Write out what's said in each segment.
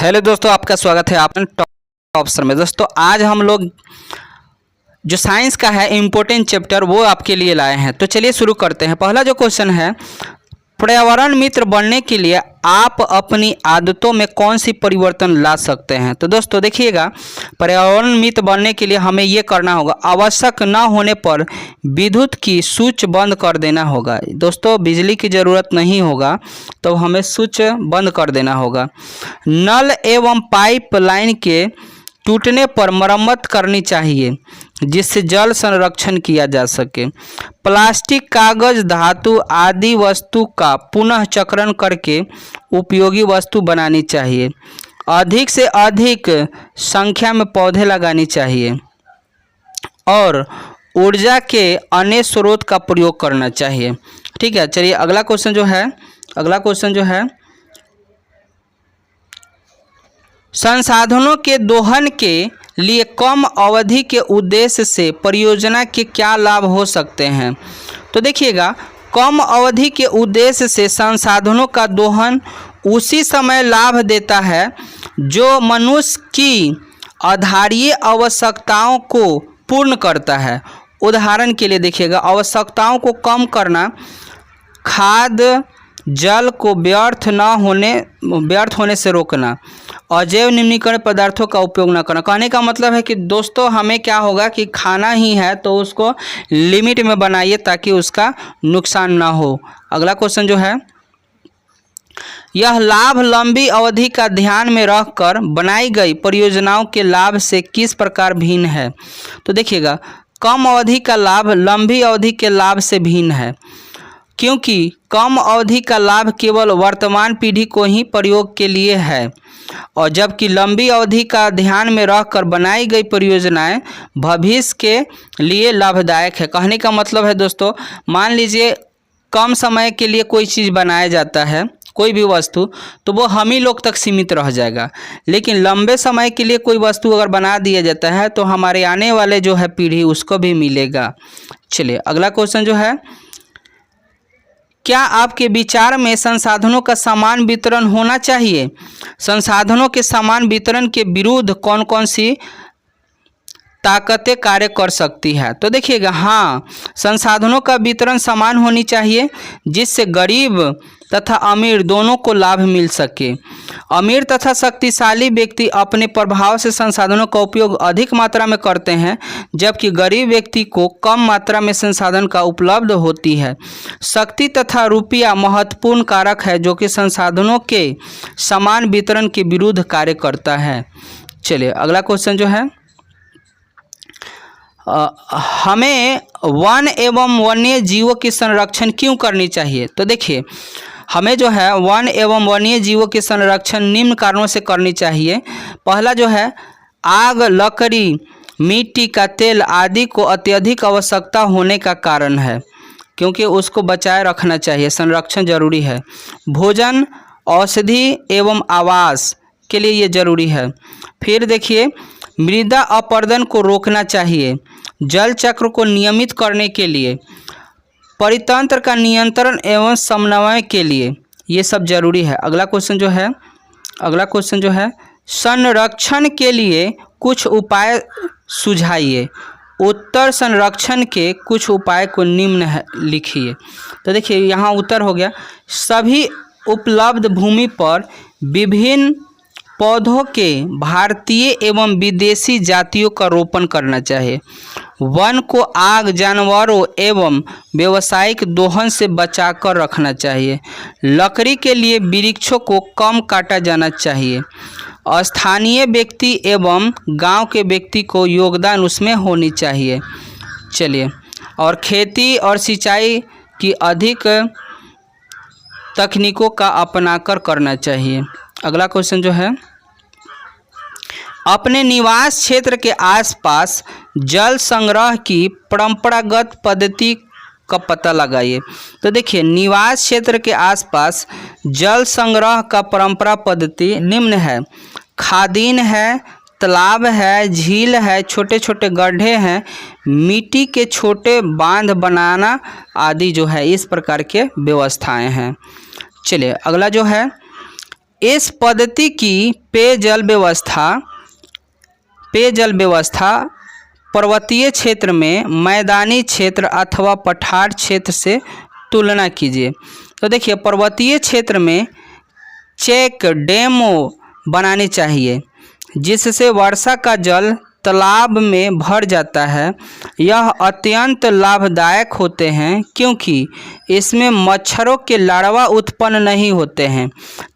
Hello दोस्तों, आपका स्वागत है आपने टॉप ऑप्शन में। दोस्तों आज हम लोग जो साइंस का है इम्पोर्टेंट चैप्टर वो आपके लिए लाए हैं। तो चलिए शुरू करते हैं। पहला जो क्वेश्चन है, पर्यावरण मित्र बनने के लिए आप अपनी आदतों में कौन सी परिवर्तन ला सकते हैं। तो दोस्तों देखिएगा, पर्यावरण मित्र बनने के लिए हमें ये करना होगा, आवश्यक न होने पर विद्युत की स्विच बंद कर देना होगा। दोस्तों बिजली की ज़रूरत नहीं होगा तो हमें स्विच बंद कर देना होगा। नल एवं पाइप लाइन के टूटने पर मरम्मत करनी चाहिए जिससे जल संरक्षण किया जा सके। प्लास्टिक, कागज, धातु आदि वस्तु का पुनः चक्रण करके उपयोगी वस्तु बनानी चाहिए। अधिक से अधिक संख्या में पौधे लगानी चाहिए और ऊर्जा के अन्य स्रोत का प्रयोग करना चाहिए। ठीक है, चलिए अगला क्वेश्चन जो है संसाधनों के दोहन के लिए कम अवधि के उद्देश्य से परियोजना के क्या लाभ हो सकते हैं। तो देखिएगा, कम अवधि के उद्देश्य से संसाधनों का दोहन उसी समय लाभ देता है जो मनुष्य की आधारीय आवश्यकताओं को पूर्ण करता है। उदाहरण के लिए देखिएगा, आवश्यकताओं को कम करना, खाद जल को व्यर्थ होने से रोकना, अजैव निम्नीकरण पदार्थों का उपयोग न करना। कहने का मतलब है कि दोस्तों हमें क्या होगा कि खाना ही है तो उसको लिमिट में बनाइए ताकि उसका नुकसान ना हो। अगला क्वेश्चन जो है, यह लाभ लंबी अवधि का ध्यान में रखकर बनाई गई परियोजनाओं के लाभ से किस प्रकार भिन्न है। तो देखिएगा, कम अवधि का लाभ लंबी अवधि के लाभ से भिन्न है क्योंकि कम अवधि का लाभ केवल वर्तमान पीढ़ी को ही प्रयोग के लिए है और जबकि लंबी अवधि का ध्यान में रखकर बनाई गई परियोजनाएं भविष्य के लिए लाभदायक है। कहने का मतलब है दोस्तों, मान लीजिए कम समय के लिए कोई चीज़ बनाया जाता है, कोई भी वस्तु, तो वो हम ही लोग तक सीमित रह जाएगा। लेकिन लंबे समय के लिए कोई वस्तु अगर बना दिया जाता है तो हमारे आने वाले जो है पीढ़ी उसको भी मिलेगा। चलिए अगला क्वेश्चन जो है, क्या आपके विचार में संसाधनों का समान वितरण होना चाहिए। संसाधनों के समान वितरण के विरुद्ध कौन कौन सी ताकतें कार्य कर सकती है। तो देखिएगा, हाँ, संसाधनों का वितरण समान होनी चाहिए जिससे गरीब तथा अमीर दोनों को लाभ मिल सके। अमीर तथा शक्तिशाली व्यक्ति अपने प्रभाव से संसाधनों का उपयोग अधिक मात्रा में करते हैं जबकि गरीब व्यक्ति को कम मात्रा में संसाधन का उपलब्ध होती है। शक्ति तथा रुपया महत्वपूर्ण कारक है जो कि संसाधनों के समान वितरण के विरुद्ध कार्य करता है। चलिए अगला क्वेश्चन जो है, हमें वन एवं वन्य जीवों की संरक्षण क्यों करनी चाहिए। तो देखिए, हमें जो है वन एवं वन्य जीवों की संरक्षण निम्न कारणों से करनी चाहिए। पहला जो है, आग, लकड़ी, मिट्टी का तेल आदि को अत्यधिक आवश्यकता होने का कारण है क्योंकि उसको बचाए रखना चाहिए, संरक्षण जरूरी है। भोजन, औषधि एवं आवास के लिए ये जरूरी है। फिर देखिए, मृदा अपरदन को रोकना चाहिए, जल चक्र को नियमित करने के लिए, परितंत्र का नियंत्रण एवं समन्वय के लिए, ये सब जरूरी है। अगला क्वेश्चन जो है, संरक्षण के लिए कुछ उपाय सुझाइए। उत्तर संरक्षण के कुछ उपाय को निम्न लिखिए। तो देखिए यहाँ उत्तर हो गया, सभी उपलब्ध भूमि पर विभिन्न पौधों के भारतीय एवं विदेशी जातियों का रोपण करना चाहिए। वन को आग, जानवरों एवं व्यावसायिक दोहन से बचाकर रखना चाहिए। लकड़ी के लिए वृक्षों को कम काटा जाना चाहिए। स्थानीय व्यक्ति एवं गांव के व्यक्ति को योगदान उसमें होनी चाहिए। चलिए, और खेती और सिंचाई की अधिक तकनीकों का अपनाकर करना चाहिए। अगला क्वेश्चन जो है, अपने निवास क्षेत्र के आसपास जल संग्रह की परंपरागत पद्धति का पता लगाइए। तो देखिए, निवास क्षेत्र के आसपास जल संग्रह का परंपरा पद्धति निम्न है। खादीन है, तालाब है, झील है, छोटे छोटे गड्ढे हैं, मिट्टी के छोटे बांध बनाना आदि जो है इस प्रकार के व्यवस्थाएं हैं। चलिए अगला जो है, इस पद्धति की पेयजल व्यवस्था पर्वतीय क्षेत्र में मैदानी क्षेत्र अथवा पठार क्षेत्र से तुलना कीजिए। तो देखिए, पर्वतीय क्षेत्र में चेक डैम बनाने चाहिए जिससे वर्षा का जल तालाब में भर जाता है। यह अत्यंत लाभदायक होते हैं क्योंकि इसमें मच्छरों के लार्वा उत्पन्न नहीं होते हैं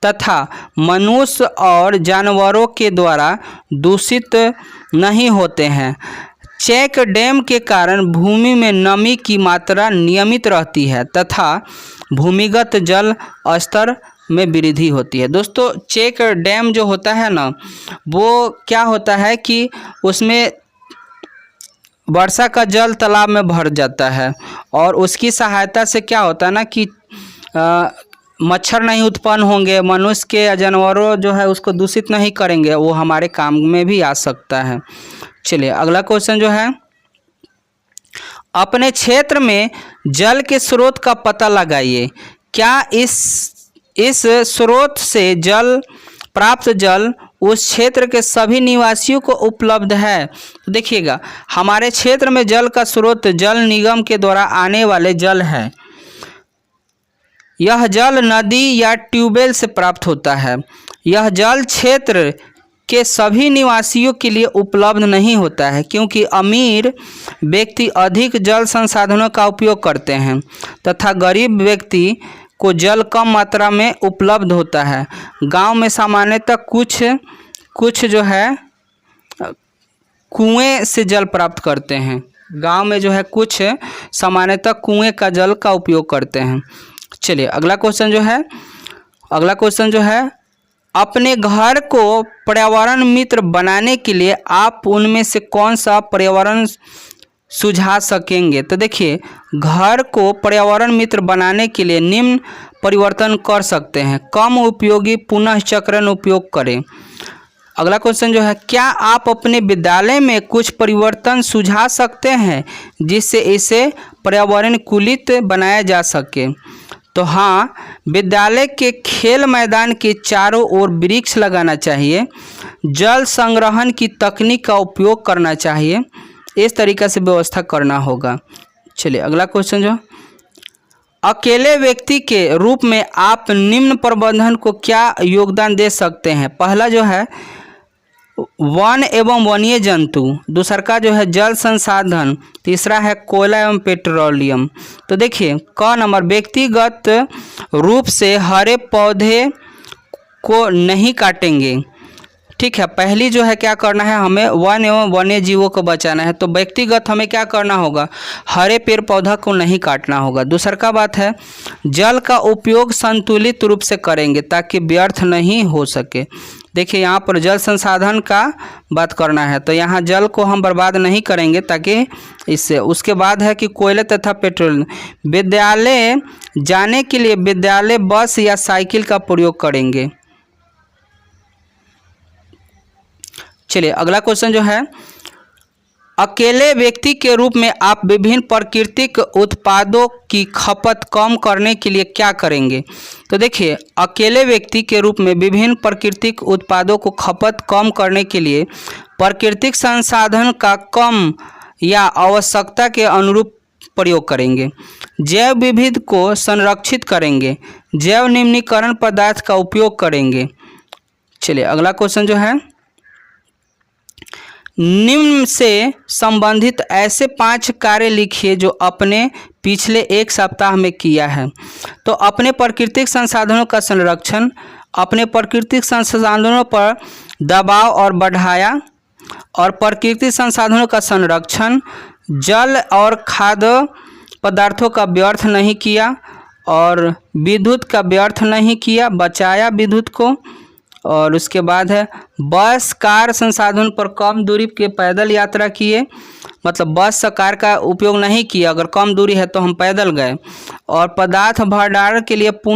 तथा मनुष्य और जानवरों के द्वारा दूषित नहीं होते हैं। चेक डैम के कारण भूमि में नमी की मात्रा नियमित रहती है तथा भूमिगत जल स्तर में वृद्धि होती है। दोस्तों, चेक डैम जो होता है ना, वो क्या होता है कि उसमें वर्षा का जल तालाब में भर जाता है और उसकी सहायता से क्या होता है ना कि मच्छर नहीं उत्पन्न होंगे, मनुष्य के या जानवरों जो है उसको दूषित नहीं करेंगे, वो हमारे काम में भी आ सकता है। चलिए अगला क्वेश्चन जो है, अपने क्षेत्र में जल के स्रोत का पता लगाइए। क्या इस स्रोत से प्राप्त जल उस क्षेत्र के सभी निवासियों को उपलब्ध है? तो देखिएगा, हमारे क्षेत्र में जल का स्रोत जल निगम के द्वारा आने वाले जल है। यह जल नदी या ट्यूबवेल से प्राप्त होता है। यह जल क्षेत्र के सभी निवासियों के लिए उपलब्ध नहीं होता है क्योंकि अमीर व्यक्ति अधिक जल संसाधनों का उपयोग करते हैं तथा गरीब व्यक्ति को जल कम मात्रा में उपलब्ध होता है। गांव में सामान्यतः कुछ जो है कुएं से जल प्राप्त करते हैं। गांव में जो है कुछ सामान्यतः कुएं का जल का उपयोग करते हैं। चलिए अगला क्वेश्चन जो है, अपने घर को पर्यावरण मित्र बनाने के लिए आप उनमें से कौन सा पर्यावरण सुझा सकेंगे? तो देखिए, घर को पर्यावरण मित्र बनाने के लिए निम्न परिवर्तन कर सकते हैं। कम उपयोगी पुनःचक्रण उपयोग करें। अगला क्वेश्चन जो है, क्या आप अपने विद्यालय में कुछ परिवर्तन सुझा सकते हैं जिससे इसे पर्यावरण कुलित बनाया जा सके? तो हाँ, विद्यालय के खेल मैदान के चारों ओर वृक्ष लगाना चाहिए। जल संग्रहण की तकनीक का उपयोग करना चाहिए। इस तरीक़े से व्यवस्था करना होगा। चलिए अगला क्वेश्चन जो, अकेले व्यक्ति के रूप में आप निम्न प्रबंधन को क्या योगदान दे सकते हैं? पहला जो है वन एवं वन्य जंतु, दूसरा का जो है जल संसाधन, तीसरा है कोयला एवं पेट्रोलियम। तो देखिए क नंबर, व्यक्तिगत रूप से हरे पौधे को नहीं काटेंगे। ठीक है, पहली जो है क्या करना है, हमें वन एवं वन्य जीवों को बचाना है। तो व्यक्तिगत हमें क्या करना होगा, हरे पेड़ पौधा को नहीं काटना होगा। दूसरा का बात है जल का उपयोग संतुलित रूप से करेंगे ताकि व्यर्थ नहीं हो सके। देखिए यहाँ पर जल संसाधन का बात करना है, तो यहाँ जल को हम बर्बाद नहीं करेंगे ताकि इससे। उसके बाद है कि कोयले तथा पेट्रोल, विद्यालय जाने के लिए विद्यालय बस या साइकिल का प्रयोग करेंगे। चलिए अगला क्वेश्चन जो है, अकेले व्यक्ति के रूप में आप विभिन्न प्राकृतिक उत्पादों की खपत कम करने के लिए क्या करेंगे? तो देखिए, अकेले व्यक्ति के रूप में विभिन्न प्राकृतिक उत्पादों को खपत कम करने के लिए प्राकृतिक संसाधन का कम या आवश्यकता के अनुरूप प्रयोग करेंगे। जैव विविधता को संरक्षित करेंगे। जैव निम्नीकरण पदार्थ का उपयोग करेंगे। चलिए अगला क्वेश्चन जो है, निम्न से संबंधित ऐसे 5 कार्य लिखिए जो अपने पिछले 1 सप्ताह में किया है। तो अपने प्राकृतिक संसाधनों का संरक्षण, अपने प्राकृतिक संसाधनों पर दबाव और बढ़ाया, और प्राकृतिक संसाधनों का संरक्षण, जल और खाद्य पदार्थों का व्यर्थ नहीं किया, और विद्युत का व्यर्थ नहीं किया, बचाया विद्युत को। और उसके बाद है बस कार संसाधन पर कम दूरी के पैदल यात्रा किए, मतलब बस से कार का उपयोग नहीं किया, अगर कम दूरी है तो हम पैदल गए। और पदार्थ भंडारण के लिए पुनः